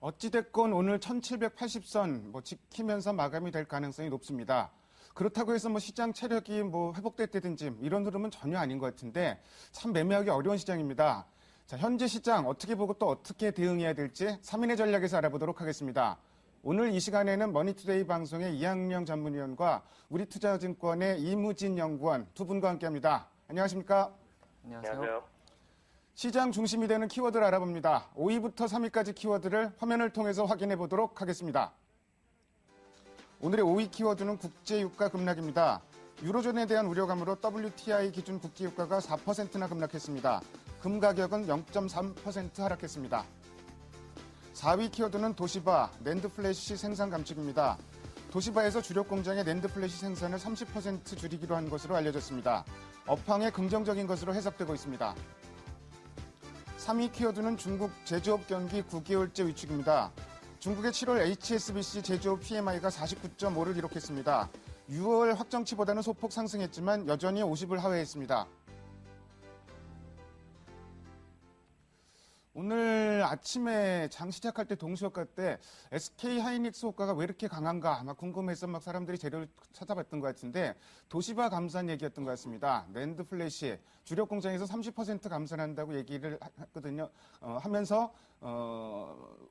어찌됐건 오늘 1780선 지키면서 마감이 될 가능성이 높습니다. 그렇다고 해서 시장 체력이 회복됐다든지 이런 흐름은 전혀 아닌 것 같은데 참 매매하기 어려운 시장입니다. 자, 현재 시장 어떻게 보고 또 어떻게 대응해야 될지 3인의 전략에서 알아보도록 하겠습니다. 오늘 이 시간에는 머니투데이 방송의 이학령 전문위원과 우리투자증권의 이무진 연구원 두 분과 함께합니다. 안녕하십니까? 안녕하세요. 시장 중심이 되는 키워드를 알아봅니다. 5위부터 3위까지 키워드를 화면을 통해서 확인해 보도록 하겠습니다. 오늘의 5위 키워드는 국제유가 급락입니다. 유로존에 대한 우려감으로 WTI 기준 국제유가가 4%나 급락했습니다. 금 가격은 0.3% 하락했습니다. 4위 키워드는 도시바, 낸드플래시 생산 감축입니다. 도시바에서 주력 공장의 낸드플래시 생산을 30% 줄이기로 한 것으로 알려졌습니다. 업황에 긍정적인 것으로 해석되고 있습니다. 3위 키워드는 중국 제조업 경기 9개월째 위축입니다. 중국의 7월 HSBC 제조업 PMI가 49.5를 기록했습니다. 6월 확정치보다는 소폭 상승했지만 여전히 50을 하회했습니다. 오늘 아침에 장 시작할 때 동시효과 때 SK 하이닉스 효과가 왜 이렇게 강한가 궁금해서 사람들이 재료를 찾아봤던 것 같은데 도시바 감산 얘기였던 것 같습니다. 낸드 플래시 주력 공장에서 30% 감산한다고 얘기를 했거든요. 하면서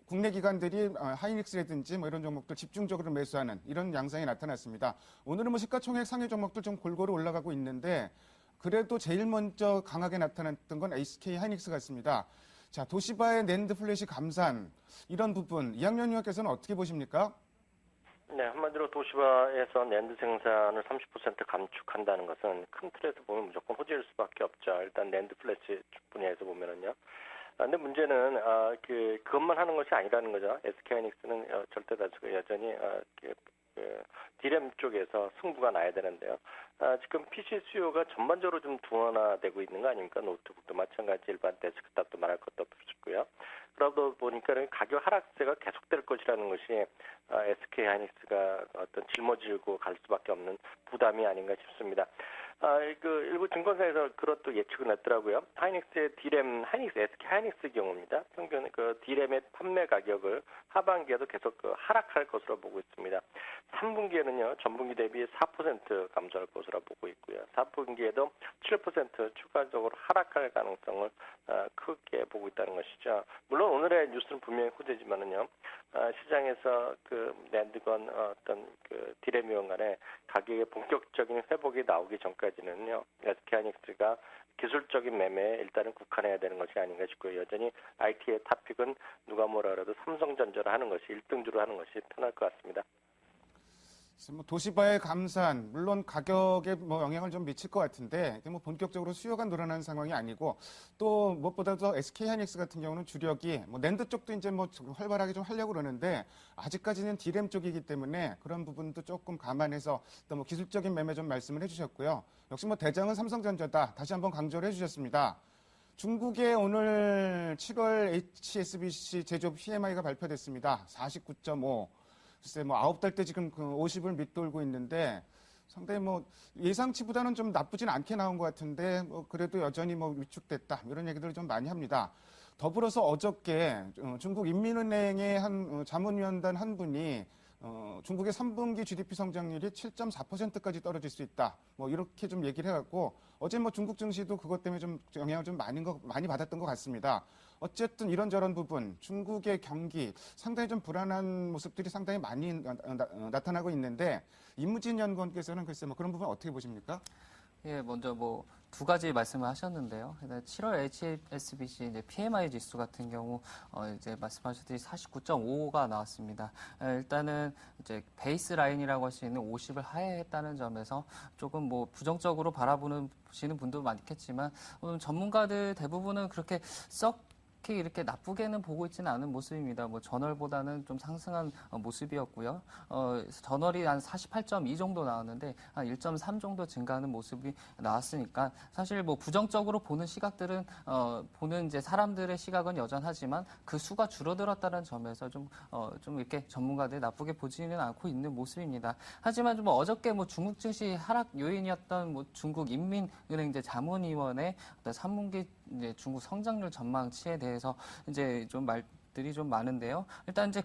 국내 기관들이 하이닉스라든지 이런 종목들 집중적으로 매수하는 이런 양상이 나타났습니다. 오늘은 시가총액 상위 종목들 좀 골고루 올라가고 있는데 그래도 제일 먼저 강하게 나타났던 건 SK 하이닉스 같습니다. 자, 도시바의 낸드 플래시 감산 이런 부분 이학년 의원께서는 어떻게 보십니까? 네, 한마디로 도시바에서 낸드 생산을 30% 감축한다는 것은 큰 틀에서 보면 무조건 호재일 수밖에 없죠. 일단 낸드 플래시 분야에서 보면은요. 근데 문제는 그것만 하는 것이 아니라는 거죠. SK 하이닉스는 절대 다수가 여전히 디램 쪽에서 승부가 나야 되는데요. 지금 PC 수요가 전반적으로 좀 둔화되고 있는 거 아닙니까? 노트북도 마찬가지, 일반 데스크탑도 말할 것도 없고요. 그러다 보니까 가격 하락세가 계속될 것이라는 것이 SK 하이닉스가 어떤 짊어지고 갈 수밖에 없는 부담이 아닌가 싶습니다. 일부 증권사에서 그것도 예측을 했더라고요. 하이닉스의 SK 하이닉스 경우입니다. 평균 디램의 판매 가격을 하반기에도 계속 하락할 것으로 보고 있습니다. 3분기에는요, 전분기 대비 4% 감소할 것으로 보고 있고요. 4분기에도 7% 추가적으로 하락할 가능성을 크게 보고 있다는 것이죠. 물론 오늘의 뉴스는 분명히 호재지만은요, 시장에서 낸드건 어떤 디램 이원 간의 가격의 본격적인 회복이 나오기 전까지는요, SK 하이닉스가 기술적인 매매에 일단은 국한해야 되는 것이 아닌가 싶고요. 여전히 IT의 탑픽은 누가 뭐라 그래도 삼성전자를 하는 것이 1등주로 하는 것이 편할 것 같습니다. 도시바의 감산, 물론 가격에 영향을 좀 미칠 것 같은데, 본격적으로 수요가 늘어나는 상황이 아니고, 또 무엇보다도 SK 하이닉스 같은 경우는 주력이, 낸드 쪽도 이제 활발하게 좀 하려고 그러는데, 아직까지는 디램 쪽이기 때문에 그런 부분도 조금 감안해서 또 기술적인 매매 좀 말씀을 해주셨고요. 역시 대장은 삼성전자다. 다시 한번 강조를 해주셨습니다. 중국의 오늘 7월 HSBC 제조업 PMI가 발표됐습니다. 49.5. 글쎄 9달 때 지금 50을 밑돌고 있는데 상당히 예상치보다는 좀 나쁘진 않게 나온 것 같은데 그래도 여전히 위축됐다 이런 얘기들을 좀 많이 합니다. 더불어서 어저께 중국 인민은행의 한 자문위원단 한 분이 중국의 3분기 GDP 성장률이 7.4%까지 떨어질 수 있다. 이렇게 좀 얘기를 해갖고 어제 중국 증시도 그것 때문에 좀 영향을 좀 많이 받았던 것 같습니다. 어쨌든 이런저런 부분 중국의 경기 상당히 좀 불안한 모습들이 상당히 많이 나타나고 있는데 이무진 연구원께서는 글쎄 그런 부분 어떻게 보십니까? 예, 먼저 두 가지 말씀을 하셨는데요. 7월 HSBC 이제 PMI 지수 같은 경우 이제 말씀하셨듯이 49.5가 나왔습니다. 일단은 이제 베이스 라인이라고 할 수 있는 50을 하회했다는 점에서 조금 부정적으로 바라보시는 분도 많겠지만 전문가들 대부분은 그렇게 썩 이렇게 나쁘게는 보고 있지는 않은 모습입니다. 전월보다는 좀 상승한 모습이었고요. 전월이 한 48.2 정도 나왔는데 한 1.3 정도 증가하는 모습이 나왔으니까 사실 부정적으로 보는 시각들은 보는 이제 사람들의 시각은 여전하지만 그 수가 줄어들었다는 점에서 좀 이렇게 전문가들이 나쁘게 보지는 않고 있는 모습입니다. 하지만 어저께 중국 증시 하락 요인이었던 중국 인민은행 이제 자문위원회 어떤 3분기 이제 중국 성장률 전망치에 대해서 이제 좀 것들이 좀 많은데요. 일단 이제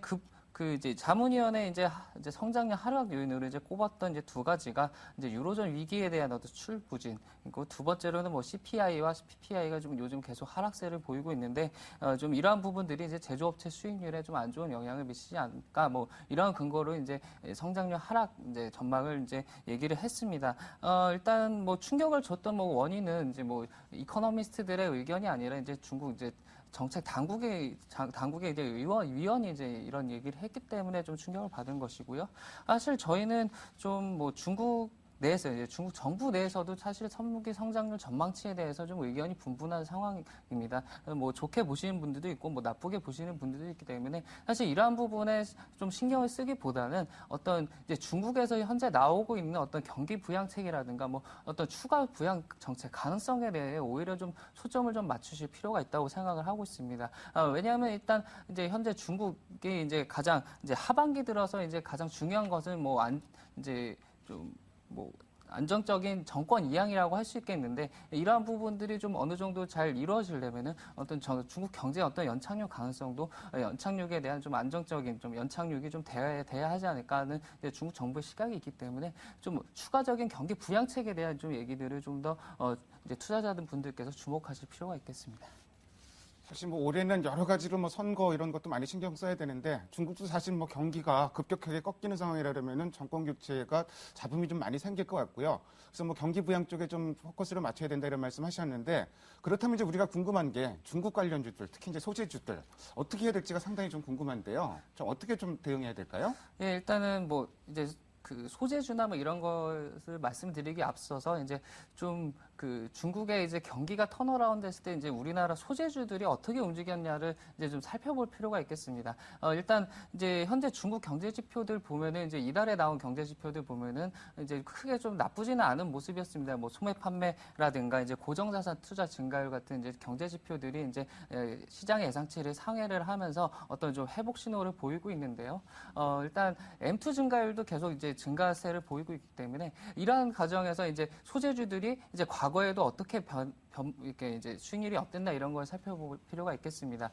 이제 자문위원회 이제 성장률 하락 요인으로 이제 꼽았던 이제 두 가지가 이제 유로존 위기에 대한 어떤 출부진, 그리고 두 번째로는 뭐 CPI와 PPI가 좀 요즘 계속 하락세를 보이고 있는데 좀 이러한 부분들이 이제 제조업체 수익률에 좀 안 좋은 영향을 미치지 않을까, 뭐 이러한 근거로 이제 성장률 하락 이제 전망을 이제 얘기를 했습니다. 일단 뭐 충격을 줬던 뭐 원인은 이제 뭐 이코노미스트들의 의견이 아니라 이제 중국 이제 정책 당국의 이제 위원이 이제 이런 얘기를 했기 때문에 좀 충격을 받은 것이고요. 사실 저희는 좀 뭐 중국 내에서 이제 중국 정부 내에서도 사실 선무기 성장률 전망치에 대해서 좀 의견이 분분한 상황입니다. 뭐 좋게 보시는 분들도 있고 뭐 나쁘게 보시는 분들도 있기 때문에 사실 이러한 부분에 좀 신경을 쓰기보다는 어떤 이제 중국에서 현재 나오고 있는 어떤 경기 부양책이라든가 뭐 어떤 추가 부양 정책 가능성에 대해 오히려 좀 초점을 좀 맞추실 필요가 있다고 생각을 하고 있습니다. 왜냐하면 일단 이제 현재 중국이 이제 가장 이제 하반기 들어서 이제 가장 중요한 것은 이제 좀 뭐 안정적인 정권 이양이라고 할 수 있겠는데, 이러한 부분들이 좀 어느 정도 잘 이루어지려면은 어떤 중국 경제의 어떤 연착륙 가능성도, 연착륙에 대한 좀 안정적인 좀 연착륙이 좀 돼야 하지 않을까 하는 중국 정부의 시각이 있기 때문에 좀 추가적인 경기 부양책에 대한 좀 얘기들을 좀 더 이제 투자자들 분들께서 주목하실 필요가 있겠습니다. 사실 뭐 올해는 여러 가지로 뭐 선거 이런 것도 많이 신경 써야 되는데 중국도 사실 뭐 경기가 급격하게 꺾이는 상황이라면은 정권 교체가 잡음이 좀 많이 생길 것 같고요. 그래서 뭐 경기 부양 쪽에 좀 포커스를 맞춰야 된다 이런 말씀하셨는데, 그렇다면 이제 우리가 궁금한 게 중국 관련주들, 특히 이제 소재주들 어떻게 해야 될지가 상당히 좀 궁금한데요. 좀 어떻게 좀 대응해야 될까요? 예, 일단은 뭐 이제 그 소재주나 뭐 이런 것을 말씀드리기 앞서서 이제 좀 그 중국의 이제 경기가 턴어라운드 했을 때 이제 우리나라 소재주들이 어떻게 움직였냐를 이제 좀 살펴볼 필요가 있겠습니다. 일단 이제 현재 중국 경제 지표들 보면은 이제 이달에 나온 경제 지표들 보면은 이제 크게 좀 나쁘지는 않은 모습이었습니다. 뭐 소매 판매라든가 이제 고정자산 투자 증가율 같은 이제 경제 지표들이 이제 시장의 예상치를 상회를 하면서 어떤 좀 회복 신호를 보이고 있는데요. 일단 M2 증가율도 계속 이제 증가세를 보이고 있기 때문에 이러한 과정에서 이제 소재주들이 이제 과거에도 어떻게 이렇게 이제 수익률이 어땠나 이런 걸 살펴볼 필요가 있겠습니다.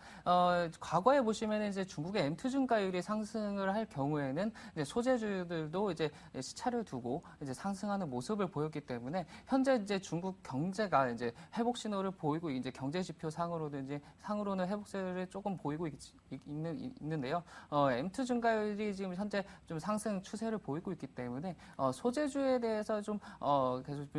과거에 보시면 이제 중국의 M2 증가율이 상승을 할 경우에는 이제 소재주들도 이제 시차를 두고 이제 상승하는 모습을 보였기 때문에 현재 이제 중국 경제가 이제 회복 신호를 보이고 이제 경제 지표 상으로는 회복세를 조금 보이고 있는데요. M2 증가율이 지금 현재 좀 상승 추세를 보이고 있기 때문에 소재주에 대해서 좀 계속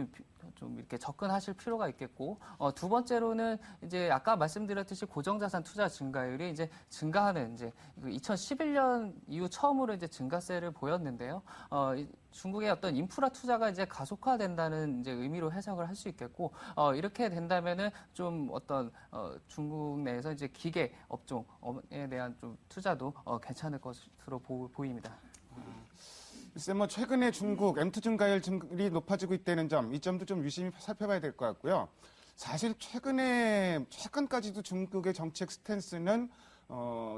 좀 이렇게 접근하실 필요가 있겠고, 두 번째로는 이제 아까 말씀드렸듯이 고정자산 투자 증가율이 이제 증가하는 이제 2011년 이후 처음으로 이제 증가세를 보였는데요. 중국의 어떤 인프라 투자가 이제 가속화된다는 이제 의미로 해석을 할 수 있겠고, 이렇게 된다면은 좀 어떤 중국 내에서 이제 기계 업종에 대한 좀 투자도 괜찮을 것으로 보입니다. 글쎄 뭐 최근에 중국 M2 증가율이 높아지고 있다는 점, 이 점도 좀 유심히 살펴봐야 될 것 같고요. 사실 최근까지도 중국의 정책 스탠스는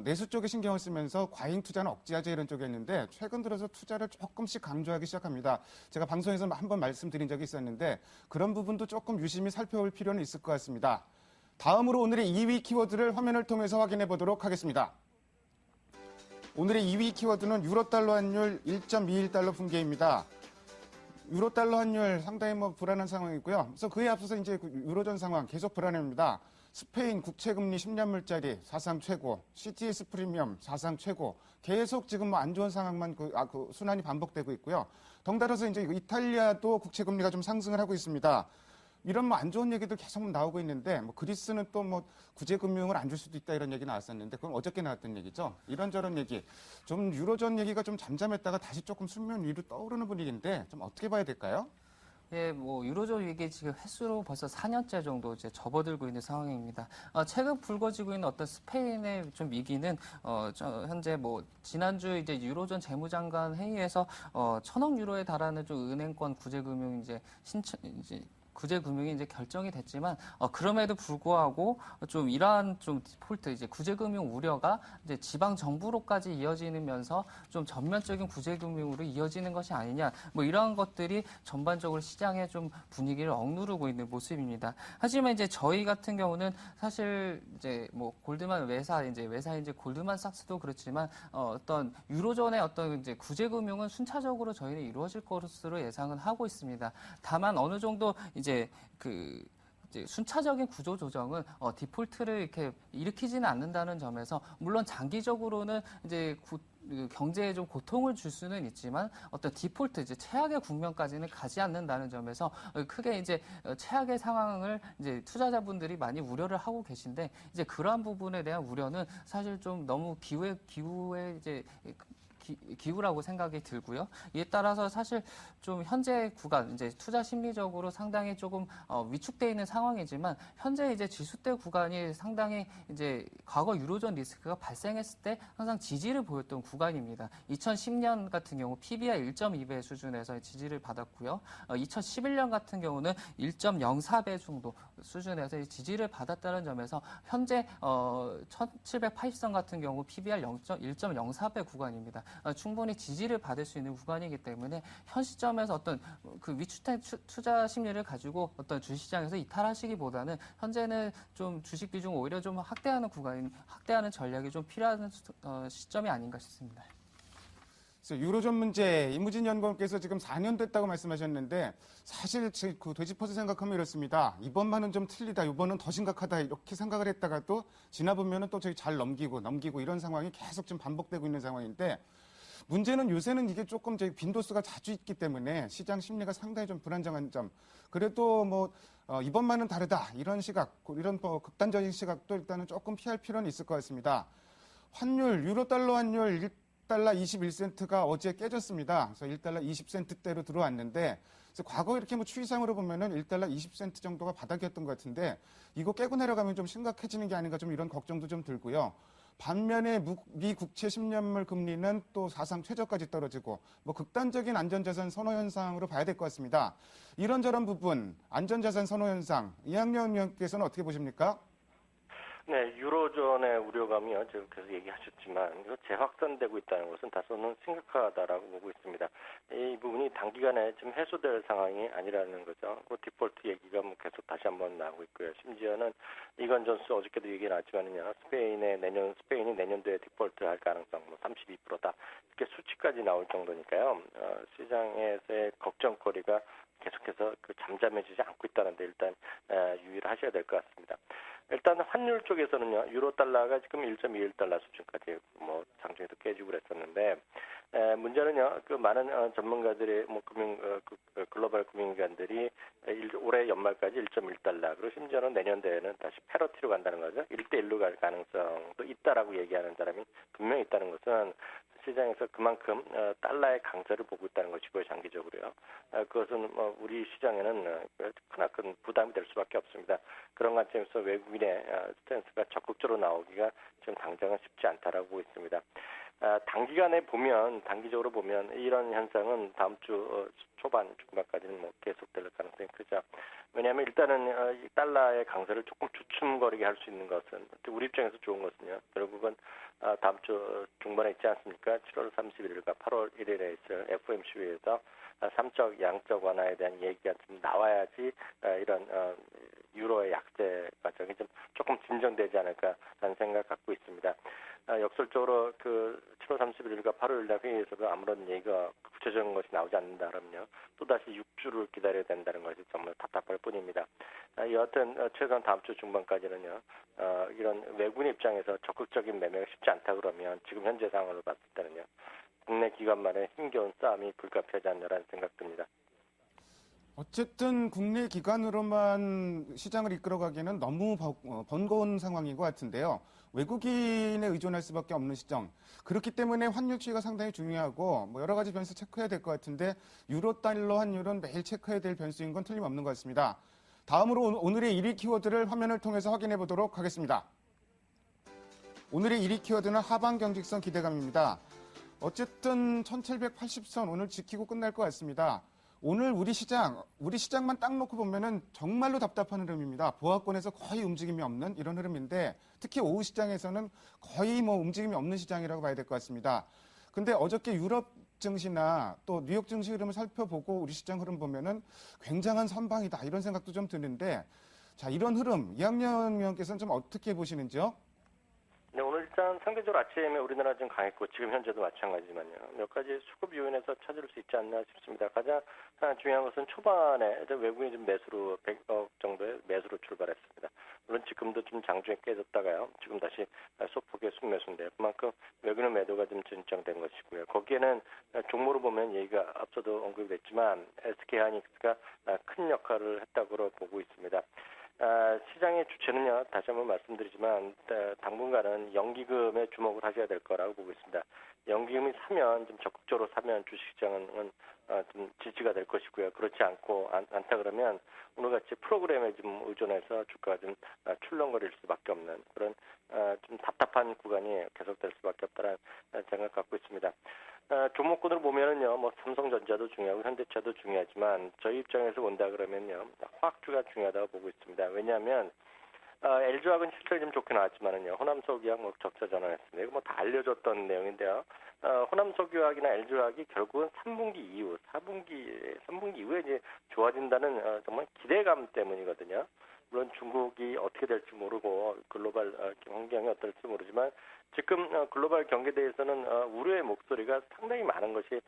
내수 쪽에 신경을 쓰면서 과잉 투자는 억제하자 이런 쪽이었는데, 최근 들어서 투자를 조금씩 강조하기 시작합니다. 제가 방송에서 한번 말씀드린 적이 있었는데 그런 부분도 조금 유심히 살펴볼 필요는 있을 것 같습니다. 다음으로 오늘의 2위 키워드를 화면을 통해서 확인해 보도록 하겠습니다. 오늘의 2위 키워드는 유로달러 환율 1.21달러 붕괴입니다. 유로달러 환율 상당히 뭐 불안한 상황이고요. 그래서 그에 앞서서 이제 유로존 상황 계속 불안합니다. 스페인 국채금리 10년 물짜리 사상 최고, CTS 프리미엄 사상 최고, 계속 지금 뭐 안 좋은 상황만 순환이 반복되고 있고요. 덩달아서 이제 이탈리아도 국채금리가 좀 상승을 하고 있습니다. 이런 뭐 안 좋은 얘기들 계속 나오고 있는데, 뭐 그리스는 또 뭐 구제금융을 안 줄 수도 있다 이런 얘기 나왔었는데, 그건 어저께 나왔던 얘기죠. 이런저런 얘기, 좀 유로존 얘기가 좀 잠잠했다가 다시 조금 수면 위로 떠오르는 분위기인데 좀 어떻게 봐야 될까요? 예, 뭐 유로존 위기 지금 횟수로 벌써 4년째 정도 이제 접어들고 있는 상황입니다. 최근 불거지고 있는 어떤 스페인의 좀 위기는 현재 뭐 지난주 이제 유로존 재무장관 회의에서 1,000억 유로에 달하는 좀 은행권 구제금융 이제 구제 금융이 이제 결정이 됐지만 그럼에도 불구하고 좀 이러한 좀 디폴트 이제 구제 금융 우려가 이제 지방 정부로까지 이어지면서 좀 전면적인 구제 금융으로 이어지는 것이 아니냐 뭐 이러한 것들이 전반적으로 시장의 좀 분위기를 억누르고 있는 모습입니다. 하지만 이제 저희 같은 경우는 사실 이제 뭐 골드만 외사인 골드만삭스도 그렇지만 어떤 유로존의 어떤 이제 구제 금융은 순차적으로 저희는 이루어질 것으로 예상은 하고 있습니다. 다만 어느 정도 이제 이제 순차적인 구조 조정은 디폴트를 이렇게 일으키지는 않는다는 점에서 물론 장기적으로는 이제 경제에 좀 고통을 줄 수는 있지만 어떤 디폴트 이제 최악의 국면까지는 가지 않는다는 점에서 크게 이제 최악의 상황을 이제 투자자분들이 많이 우려를 하고 계신데 이제 그러한 부분에 대한 우려는 사실 좀 너무 기후에 이제 기후라고 생각이 들고요. 이에 따라서 사실 좀 현재 구간 이제 투자 심리적으로 상당히 조금 위축돼 있는 상황이지만 현재 이제 지수대 구간이 상당히 이제 과거 유로존 리스크가 발생했을 때 항상 지지를 보였던 구간입니다. 2010년 같은 경우 PBR 1.2배 수준에서 지지를 받았고요. 2011년 같은 경우는 1.04배 정도 수준에서 지지를 받았다는 점에서 현재 1780선 같은 경우 PBR 1.04배 구간입니다. 충분히 지지를 받을 수 있는 구간이기 때문에 현 시점에서 어떤 그 위축된 투자 심리를 가지고 어떤 주식시장에서 이탈하시기보다는 현재는 좀 주식 비중 오히려 좀 확대하는 전략이 좀 필요한 시점이 아닌가 싶습니다. 유로존 문제, 이무진 연구원께서 지금 4년 됐다고 말씀하셨는데 사실 그 되짚어서 생각하면 이렇습니다. 이번만은 좀 틀리다, 이번은 더 심각하다 이렇게 생각을 했다가 또 지나보면은 또 저희 잘 넘기고 이런 상황이 계속 좀 반복되고 있는 상황인데 문제는 요새는 이게 조금 저희 빈도수가 자주 있기 때문에 시장 심리가 상당히 좀 불안정한 점. 그래도 뭐 이번만은 다르다 이런 시각, 이런 극단적인 시각도 일단은 조금 피할 필요는 있을 것 같습니다. 환율, 유로달러 환율 1달러 21센트가 어제 깨졌습니다. 그래서 1달러 20센트대로 들어왔는데 그래서 과거 이렇게 뭐 추이상으로 보면은 1달러 20센트 정도가 바닥이었던 것 같은데 이거 깨고 내려가면 좀 심각해지는 게 아닌가 좀 이런 걱정도 좀 들고요. 반면에 미 국채 10년물 금리는 또 사상 최저까지 떨어지고 뭐 극단적인 안전자산 선호 현상으로 봐야 될 것 같습니다. 이런저런 부분, 안전자산 선호 현상, 이학년 의원께서는 어떻게 보십니까? 네, 유로존의 우려감이요. 지금 계속 얘기하셨지만 이거 재확산되고 있다는 것은 다소는 심각하다라고 보고 있습니다. 이 부분이 단기간에 지금 해소될 상황이 아니라는 거죠. 그 디폴트 얘기가 뭐 계속 다시 한번 나오고 있고요. 심지어는 이건 전수 어저께도 얘기 나왔지만요. 스페인이 내년도에 디폴트 할 가능성 뭐 32%다. 이렇게 수치까지 나올 정도니까요. 시장에서의 걱정거리가 계속해서 잠잠해지지 않고 있다는 데 일단 유의를 하셔야 될 것 같습니다. 일단 환율 쪽에서는요, 유로 달러가 지금 1.21달러 수준까지 뭐 장중에도 깨지고 그랬었는데, 문제는요, 그 많은 전문가들이 뭐 글로벌 금융기관들이 올해 연말까지 1.1달러, 그리고 심지어는 내년도에는 다시 패러티로 간다는 거죠. 1대1로 갈 가능성도 있다라고 얘기하는 사람이 분명히 있다는 것은 시장에서 그만큼 달러의 강세를 보고 있다는 것이고요, 장기적으로요. 그것은 뭐 우리 시장에는 크나큰 부담이 될 수밖에 없습니다. 그런 관점에서 외국인의 스탠스가 적극적으로 나오기가 지금 당장은 쉽지 않다라고 보고 있습니다. 단기적으로 보면 이런 현상은 다음 주 초반, 중반까지는 뭐 계속될 가능성이 크죠. 왜냐하면 일단은 달러의 강세를 조금 주춤거리게 할 수 있는 것은 우리 입장에서 좋은 것은요. 결국은 다음 주 중반에 있지 않습니까? 7월 31일과 8월 1일에 있을 FOMC에서 3적 양적 완화에 대한 얘기가 좀 나와야지 이런 유로의 약세 과정이 좀 조금 진정되지 않을까라는 생각을 갖고 있습니다. 역설적으로 그 7월 31일과 8월 1일 회의에서도 아무런 얘기가 구체적인 것이 나오지 않는다 그러면요. 또다시 6주를 기다려야 된다는 것이 정말 답답할 뿐입니다. 여하튼 최소한 다음 주 중반까지는요. 이런 외국인 입장에서 적극적인 매매가 쉽지 않다 그러면 지금 현재 상황으로 봤을 때는요. 국내 기관만의 힘겨운 싸움이 불가피하지 않느라는 생각 듭니다. 어쨌든 국내 기관으로만 시장을 이끌어가기에는 너무 번거로운 상황인 것 같은데요. 외국인에 의존할 수밖에 없는 시점. 그렇기 때문에 환율 추이가 상당히 중요하고 뭐 여러 가지 변수 체크해야 될 것 같은데 유로 달러 환율은 매일 체크해야 될 변수인 건 틀림없는 것 같습니다. 다음으로 오늘의 1위 키워드를 화면을 통해서 확인해 보도록 하겠습니다. 오늘의 1위 키워드는 하방 경직선 기대감입니다. 어쨌든 1780선 오늘 지키고 끝날 것 같습니다. 오늘 우리 시장만 딱 놓고 보면은 정말로 답답한 흐름입니다. 보합권에서 거의 움직임이 없는 이런 흐름인데 특히 오후 시장에서는 거의 뭐 움직임이 없는 시장이라고 봐야 될 것 같습니다. 근데 어저께 유럽 증시나 또 뉴욕 증시 흐름을 살펴보고 우리 시장 흐름 보면은 굉장한 선방이다 이런 생각도 좀 드는데 자, 이런 흐름 이학년 위원께서는 좀 어떻게 보시는지요? 네, 오늘 일단 상대적으로 아침에 우리나라 좀 강했고 지금 현재도 마찬가지지만요. 몇 가지 수급 요인에서 찾을 수 있지 않나 싶습니다. 가장 중요한 것은 초반에 외국인이 좀 매수로 100억 정도의 매수로 출발했습니다. 물론 지금도 좀 장중에 깨졌다가요. 지금 다시 소폭의 순매수인데 그만큼 외국인 매도가 좀 진정된 것이고요. 거기에는 종목으로 보면 얘기가 앞서도 언급이 됐지만 SK하이닉스가 큰 역할을 했다고 보고 있습니다. 시장의 주체는요, 다시 한번 말씀드리지만, 당분간은 연기금에 주목을 하셔야 될 거라고 보고 있습니다. 연기금이 사면, 좀 적극적으로 사면 주식시장은 좀 지지가 될 것이고요. 그렇지 않다 그러면, 오늘같이 프로그램에 좀 의존해서 주가가 좀 출렁거릴 수밖에 없는 그런 좀 답답한 구간이 계속될 수밖에 없다는 생각 갖고 있습니다. 종목군으로 보면은요, 뭐 삼성전자도 중요하고 현대차도 중요하지만 저희 입장에서 본다 그러면요, 화학주가 중요하다고 보고 있습니다. 왜냐하면 LG화학은 실적이 좀 좋게 나왔지만은요, 호남석유화학 뭐 적자 전환했습니다. 이거 뭐 다 알려졌던 내용인데요. 호남석유화학이나 LG화학이 결국은 3분기 이후, 3분기 이후에 이제 좋아진다는 정말 기대감 때문이거든요. 물론 중국이 어떻게 될지 모르고 글로벌 환경이 어떨지 모르지만 지금 글로벌 경기에 대해서는 우려의 목소리가 상당히 많은 것이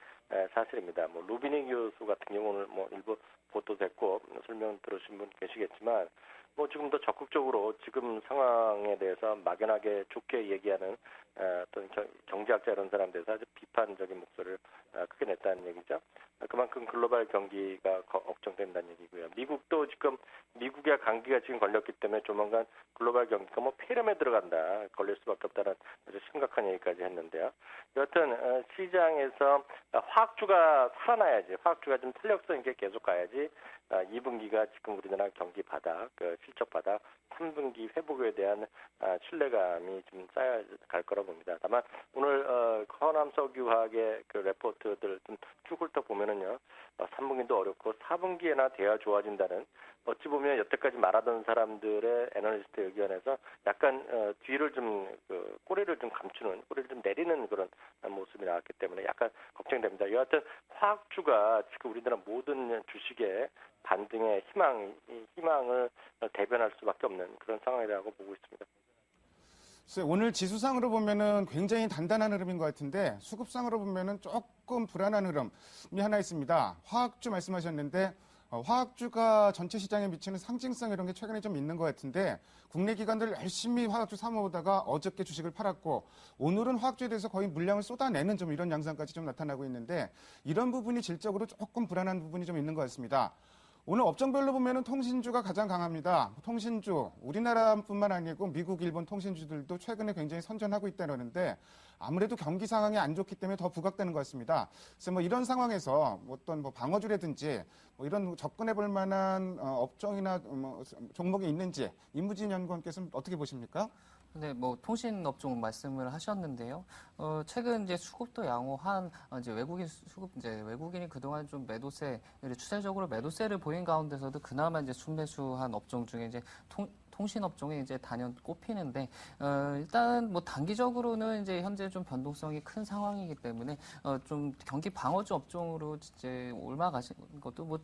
사실입니다. 뭐 루비니 교수 같은 경우는 뭐 일부 보도됐고 설명 들으신 분 계시겠지만 뭐 지금 더 적극적으로 지금 상황에 대해서 막연하게 좋게 얘기하는 어떤 경제학자 이런 사람들에서 아주 비판적인 목소리를 크게 냈다는 얘기죠. 그만큼 글로벌 경기가 걱정된다는 얘기고요. 미국도 지금 미국의 감기가 지금 걸렸기 때문에 조만간 글로벌 경기가 뭐 폐렴에 들어간다, 걸릴 수밖에 없다는 아주 심각한 얘기까지 했는데요. 여하튼 시장에서 화학주가 살아나야지, 화학주가 좀 탄력성 있게 계속 가야지 2분기가 지금 우리나라 경기 바닥, 실적 바닥, 3분기 회복에 대한 신뢰감이 좀 쌓여갈 거라고 봅니다. 다만 오늘 호남석유화학의 그 레포트들 좀 쭉 훑어보면은요, 3분기도 어렵고 4분기에나 돼야 좋아진다는, 어찌 보면 여태까지 말하던 사람들의 애널리스트 의견에서 약간 뒤를 좀 꼬리를 좀 감추는, 꼬리를 좀 내리는 그런 모습이 나왔기 때문에 약간 걱정됩니다. 여하튼 화학주가 지금 우리나라 모든 주식의 반등의 희망을 대변할 수밖에 없는 그런 상황이라고 보고 있습니다. 오늘 지수상으로 보면은 굉장히 단단한 흐름인 것 같은데 수급상으로 보면은 조금 불안한 흐름이 하나 있습니다. 화학주 말씀하셨는데 화학주가 전체 시장에 미치는 상징성 이런 게 최근에 좀 있는 것 같은데 국내 기관들 열심히 화학주 사모으다가 어저께 주식을 팔았고 오늘은 화학주에 대해서 거의 물량을 쏟아내는 좀 이런 양상까지 좀 나타나고 있는데 이런 부분이 질적으로 조금 불안한 부분이 좀 있는 것 같습니다. 오늘 업종별로 보면은 통신주가 가장 강합니다. 통신주, 우리나라뿐만 아니고 미국, 일본 통신주들도 최근에 굉장히 선전하고 있다는데 아무래도 경기 상황이 안 좋기 때문에 더 부각되는 것 같습니다. 그래서 뭐 이런 상황에서 어떤 뭐 방어주라든지 뭐 이런 접근해 볼 만한 업종이나 뭐 종목이 있는지 임무진 연구원께서는 어떻게 보십니까? 네, 뭐 통신 업종 말씀을 하셨는데요. 최근 이제 수급도 양호한 이제 외국인이 그동안 좀 매도세를 추세적으로 매도세를 보인 가운데서도 그나마 이제 순매수한 업종 중에 이제 통신 업종에 이제 단연 꼽히는데 일단 뭐 단기적으로는 이제 현재 좀 변동성이 큰 상황이기 때문에 좀 경기 방어주 업종으로 이제 올라가신 것도 뭐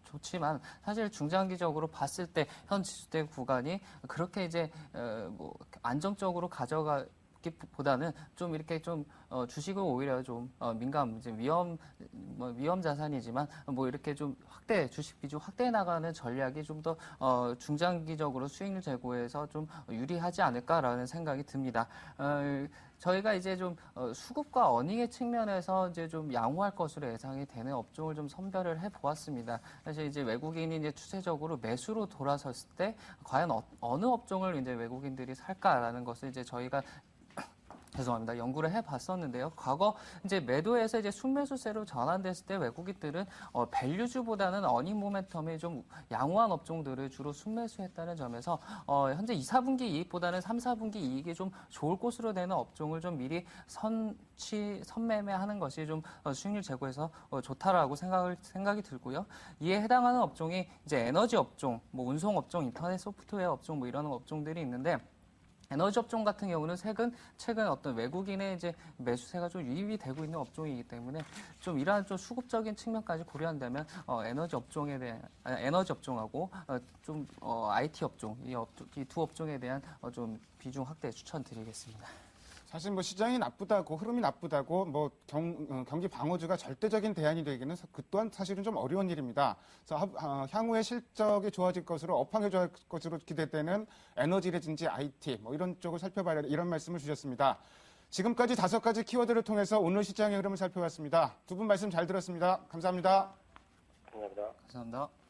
좋지만 사실 중장기적으로 봤을 때 현 지수대 구간이 그렇게 이제 뭐 안정적으로 가져가기보다는 좀 이렇게 좀 주식은 오히려 좀 민감 이제 위험 자산이지만 뭐 이렇게 좀 주식 비중 확대해 나가는 전략이 좀 더 중장기적으로 수익률 제고에서 좀 유리하지 않을까라는 생각이 듭니다. 저희가 이제 좀 수급과 어닝의 측면에서 이제 좀 양호할 것으로 예상이 되는 업종을 좀 선별을 해 보았습니다. 사실 이제 외국인이 이제 추세적으로 매수로 돌아섰을 때 과연 어느 업종을 이제 외국인들이 살까라는 것을 이제 저희가 죄송합니다. 연구를 해봤었는데요. 과거 이제 매도에서 이제 순매수세로 전환됐을 때 외국인들은 밸류주보다는 어닝 모멘텀이 좀 양호한 업종들을 주로 순매수했다는 점에서 현재 2, 4분기 이익보다는 3, 4분기 이익이 좀 좋을 곳으로 되는 업종을 좀 미리 선매매하는 것이 좀 수익률 제고에서 좋다라고 생각이 들고요. 이에 해당하는 업종이 이제 에너지 업종, 뭐 운송 업종, 인터넷 소프트웨어 업종 뭐 이런 업종들이 있는데. 에너지 업종 같은 경우는 최근 어떤 외국인의 이제 매수세가 좀 유입이 되고 있는 업종이기 때문에 좀 이러한 좀 수급적인 측면까지 고려한다면 에너지 업종하고 IT 업종 이 두 업종에 대한 좀 비중 확대 추천드리겠습니다. 사실 뭐 시장이 나쁘다고 흐름이 나쁘다고 뭐 경기 방어주가 절대적인 대안이 되기는 그 또한 사실은 좀 어려운 일입니다. 그래서 향후에 실적이 좋아질 것으로 업황이 좋아질 것으로 기대되는 에너지라든지 IT 뭐 이런 쪽을 살펴봐야 이런 말씀을 주셨습니다. 지금까지 5가지 키워드를 통해서 오늘 시장의 흐름을 살펴봤습니다. 두 분 말씀 잘 들었습니다. 감사합니다. 감사합니다. 감사합니다.